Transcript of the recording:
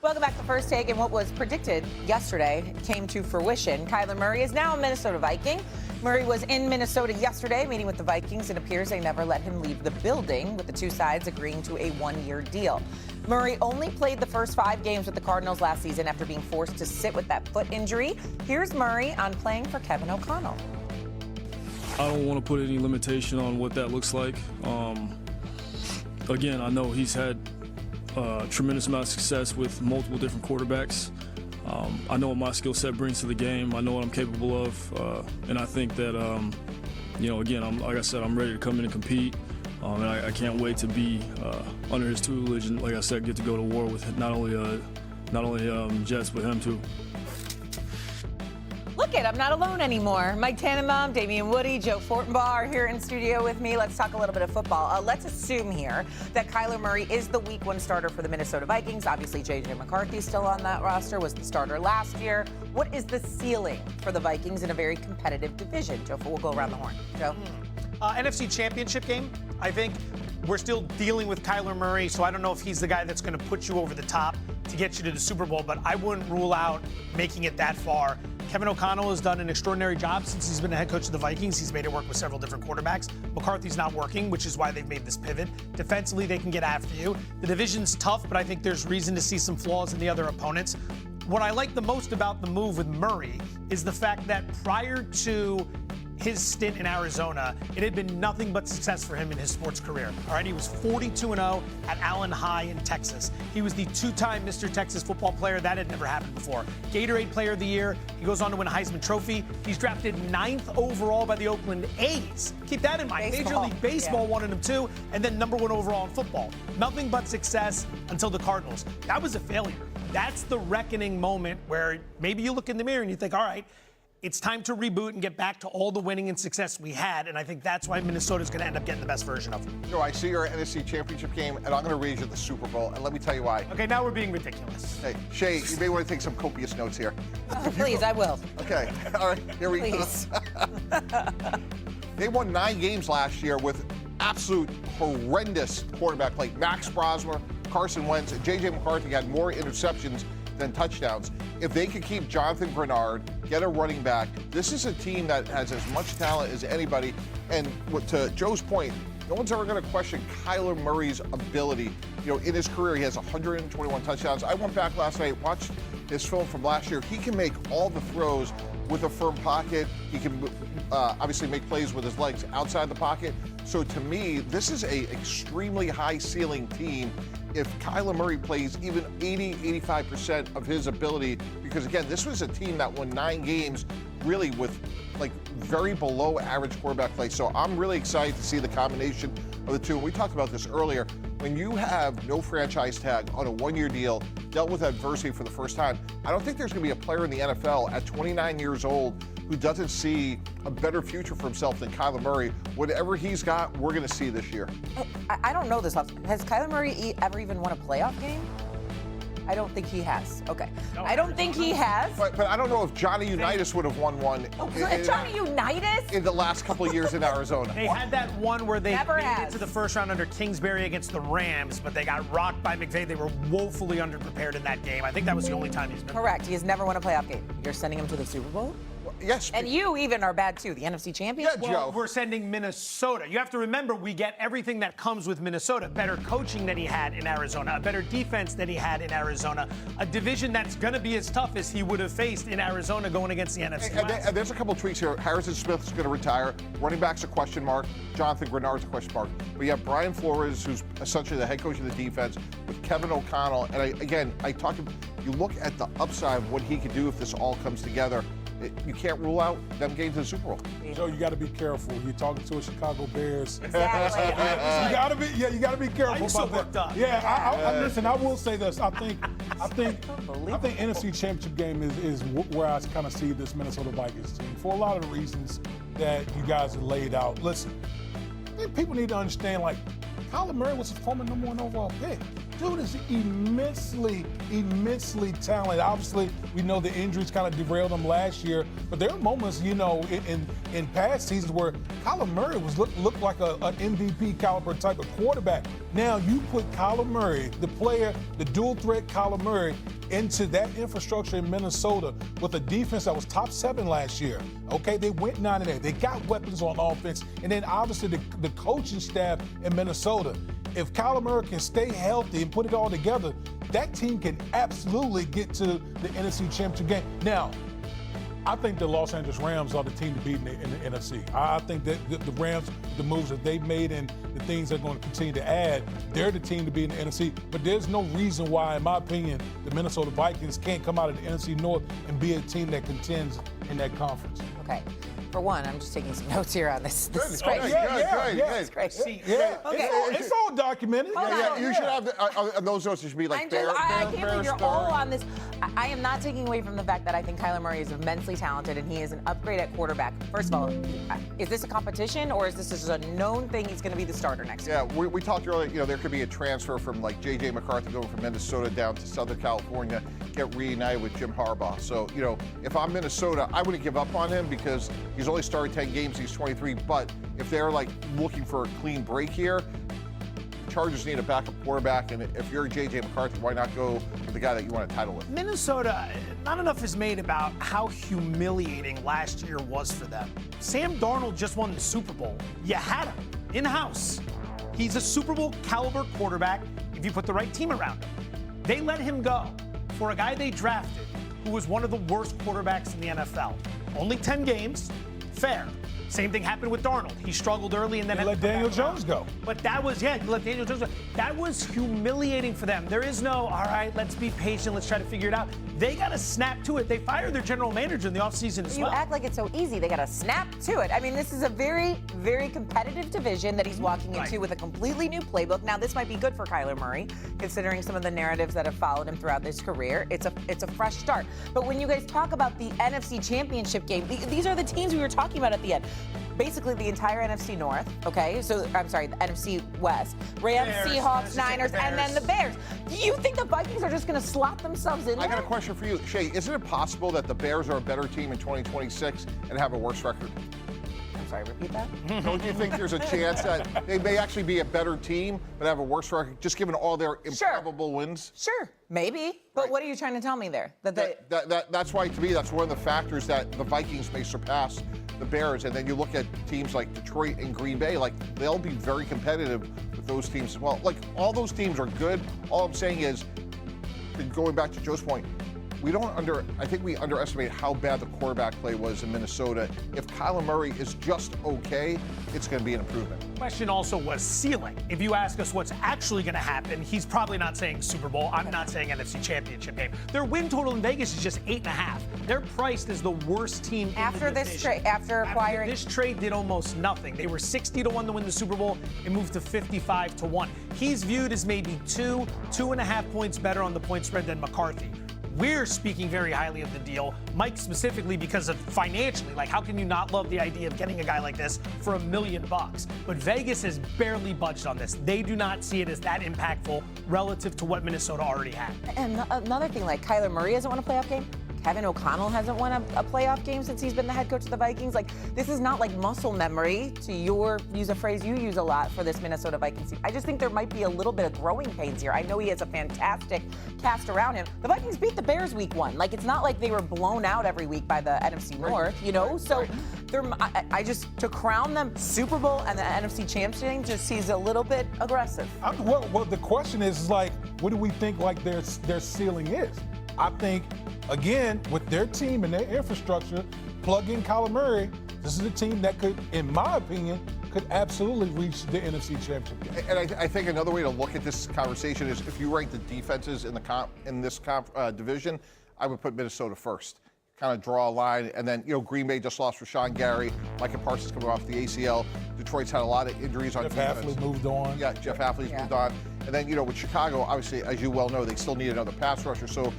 Welcome back to First Take, and what was predicted yesterday came to fruition. Kyler Murray is now a Minnesota Viking. Murray was in Minnesota yesterday meeting with the Vikings. It appears they never let him leave the building, with the two sides agreeing to a one-year deal. Murray only played the first 5 games with the Cardinals last season after being forced to sit with that foot injury. Here's Murray on playing for Kevin O'Connell. I don't want to put any limitation on what that looks like. Again, I know he's had tremendous amount of success with multiple different quarterbacks. I know what my skill set brings to the game. I know what I'm capable of, and I think that, again, like I said, I'm ready to come in and compete, and I can't wait to be under his tutelage and, like I said, get to go to war with not only Jets but him too. Look it, I'm not alone anymore. Mike Tannenbaum, Damian Woody, Joe Fortenbaugh are here in studio with me. Let's talk a little bit of football. Let's assume here that Kyler Murray is the Week 1 starter for the Minnesota Vikings. Obviously, J.J. McCarthy still on that roster, was the starter last year. What is the ceiling for the Vikings in a very competitive division? Joe, we'll go around the horn. Joe? NFC Championship game. I think we're still dealing with Kyler Murray, so I don't know if he's the guy that's going to put you over the top to get you to the Super Bowl, but I wouldn't rule out making it that far. Kevin O'Connell has done an extraordinary job since he's been the head coach of the Vikings. He's made it work with several different quarterbacks. McCarthy's not working, which is why they've made this pivot. Defensively, they can get after you. The division's tough, but I think there's reason to see some flaws in the other opponents. What I like the most about the move with Murray is the fact that prior to his stint in Arizona, it had been nothing but success for him in his sports career. All right, he was 42-0 at Allen High in Texas. He was the 2-time Mr. Texas football player. That had never happened before. Gatorade Player of the Year. He goes on to win a Heisman Trophy. He's drafted 9th overall by the Oakland A's. Keep that in mind. Baseball. Major League Baseball wanted him too, and then number 1 overall in football. Nothing but success until the Cardinals. That was a failure. That's the reckoning moment where maybe you look in the mirror and you think, all right, it's time to reboot and get back to all the winning and success we had, and I think that's why Minnesota's going to end up getting the best version of him. I see your NFC Championship game, and I'm going to raise you the Super Bowl, and let me tell you why. Okay, now we're being ridiculous. Hey, Shay, you may want to take some copious notes here. Please, I will. Okay, all right, here we go. They won 9 games last year with absolute horrendous quarterback play. Max Brosmer, Carson Wentz, and J.J. McCarthy had more interceptions than touchdowns. If they could keep Jonathan Grenard, get a running back, this is a team that has as much talent as anybody. And to Joe's point, no one's ever going to question Kyler Murray's ability. In his career, he has 121 touchdowns. I went back last night, watched his film from last year. He can make all the throws with a firm pocket. He can obviously make plays with his legs outside the pocket. So to me, this is a extremely high ceiling team if Kyler Murray plays even 80-85% of his ability, because again, this was a team that won 9 games really with very below average quarterback play. So I'm really excited to see the combination of the two. And we talked about this earlier. When you have no franchise tag on a 1-year deal, dealt with adversity for the first time, I don't think there's going to be a player in the NFL at 29 years old who doesn't see a better future for himself than Kyler Murray. Whatever he's got, we're going to see this year. I don't know this. Has Kyler Murray ever even won a playoff game? I don't think he has. Okay. No, I don't think he has. But I don't know if Johnny Unitas would have won one. Johnny Unitas? In the last couple of years in Arizona. They had that one where they made it to the first round under Kingsbury against the Rams, but they got rocked by McVay. They were woefully underprepared in that game. I think that was the only time he's been. Correct. He has never won a playoff game. You're sending him to the Super Bowl? Yes. And you even are bad too, the NFC champion? Yeah, well, we're sending Minnesota. You have to remember, we get everything that comes with Minnesota. Better coaching than he had in Arizona, a better defense than he had in Arizona, a division that's going to be as tough as he would have faced in Arizona going against the NFC. And there's a couple of tweaks here. Harrison Smith's going to retire. Running back's a question mark. Jonathan Grenard's a question mark. But you have Brian Flores, who's essentially the head coach of the defense, with Kevin O'Connell. And you look at the upside of what he could do if this all comes together. You can't rule out them getting to the Super Bowl. Joe, you got to be careful. You're talking to a Chicago Bears. Exactly. you got to be careful about that. Yeah, listen. I will say this. I think NFC Championship game is where I kind of see this Minnesota Vikings team for a lot of the reasons that you guys have laid out. Listen, I think people need to understand. Kyler Murray was a former #1 overall pick. Dude is immensely talented. Obviously, we know the injuries kind of derailed him last year, but there are moments, in past seasons where Kyler Murray looked like an MVP caliber type of quarterback. Now you put Kyler Murray, the player, the dual threat Kyler Murray, into that infrastructure in Minnesota with a defense that was top 7 last year. Okay, they went 9-8. They got weapons on offense, and then obviously the coaching staff in Minnesota. If Kyler Murray can stay healthy and put it all together, that team can absolutely get to the NFC Championship game. Now, I think the Los Angeles Rams are the team to beat in the NFC. I think that the Rams, the moves that they've made and the things they're going to continue to add, they're the team to beat in the NFC. But there's no reason why, in my opinion, the Minnesota Vikings can't come out of the NFC North and be a team that contends in that conference. Okay. For one, I'm just taking some notes here on this. This is Good, great. It's great. It's all documented. You should have those notes. Should be like I can't believe you're all on this. I am not taking away from the fact that I think Kyler Murray is immensely talented and he is an upgrade at quarterback. First of all, is this a competition or is this just a known thing he's going to be the starter next year? Yeah, we talked earlier, you know, there could be a transfer from like J.J. McCarthy going from Minnesota down to Southern California, get reunited with Jim Harbaugh. So, you know, if I'm Minnesota, I wouldn't give up on him because he's only started 10 games, he's 23. But if they're like looking for a clean break here, Chargers need a backup quarterback, and if you're J.J. McCarthy, why not go with the guy that you want a title with? Minnesota, not enough is made about how humiliating last year was for them. Sam Darnold just won the Super Bowl. You had him in-house. He's a Super Bowl caliber quarterback if you put the right team around him. They let him go for a guy they drafted who was one of the worst quarterbacks in the NFL. Only 10 games, fair. Same thing happened with Darnold. He struggled early and then let Daniel Jones go. But that was, you let Daniel Jones go. That was humiliating for them. There is no, all right, let's be patient, let's try to figure it out. They got to snap to it. They fired their general manager in the offseason as well. You act like it's so easy. They got to snap to it. I mean, this is a very, very competitive division that he's walking into with a completely new playbook. Now, this might be good for Kyler Murray, considering some of the narratives that have followed him throughout his career. It's a fresh start. But when you guys talk about the NFC Championship game, these are the teams we were talking about at the end. Basically the entire NFC North, okay? So, I'm sorry, the NFC West. Rams, Seahawks, Niners, and then the Bears. Do you think the Vikings are just going to slot themselves in there? I got a question for you. Shay, isn't it possible that the Bears are a better team in 2026 and have a worse record? I'm sorry, repeat that? Don't you think there's a chance that they may actually be a better team but have a worse record, just given all their improbable wins? Sure, maybe. But what are you trying to tell me there? That's why, to me, that's one of the factors that the Vikings may surpass the Bears. And then you look at teams like Detroit and Green Bay, like they'll be very competitive with those teams as well. Like all those teams are good. All I'm saying is, going back to Joe's point, I think we underestimate how bad the quarterback play was in Minnesota. If Kyler Murray is just okay, it's going to be an improvement. The question also was ceiling. If you ask us what's actually going to happen, he's probably not saying Super Bowl. I'm not saying NFC Championship game. Their win total in Vegas is just 8.5. They're priced as the worst team after in the this trade. After acquiring this trade, did almost nothing. They were 60-1 to win the Super Bowl. It moved to 55-1. He's viewed as maybe 2.5 points better on the point spread than McCarthy. We're speaking very highly of the deal, Mike specifically because of financially. Like, how can you not love the idea of getting a guy like this for $1 million? But Vegas has barely budged on this. They do not see it as that impactful relative to what Minnesota already had. And another thing, like Kyler Murray hasn't won a playoff game. Kevin O'Connell hasn't won a playoff game since he's been the head coach of the Vikings. Like, this is not like muscle memory, to use a phrase you use a lot for this Minnesota Vikings team. I just think there might be a little bit of growing pains here. I know he has a fantastic cast around him. The Vikings beat the Bears week 1. Like, it's not like they were blown out every week by the NFC North, you know? So, I just, to crown them Super Bowl and the NFC Championship just seems a little bit aggressive. Well, the question is like, what do we think like their ceiling is? I think, again, with their team and their infrastructure, plug in Kyler Murray, this is a team that could, in my opinion, could absolutely reach the NFC Championship game. And I think another way to look at this conversation is if you rank the defenses in this division, I would put Minnesota first. Kind of draw a line, and then, Green Bay just lost Rashawn Gary, Micah Parsons coming off the ACL. Detroit's had a lot of injuries on defense. Jeff Hafley moved on. Yeah, Jeff Hafley's moved on. And then, with Chicago, obviously, as you well know, they still need another pass rusher. So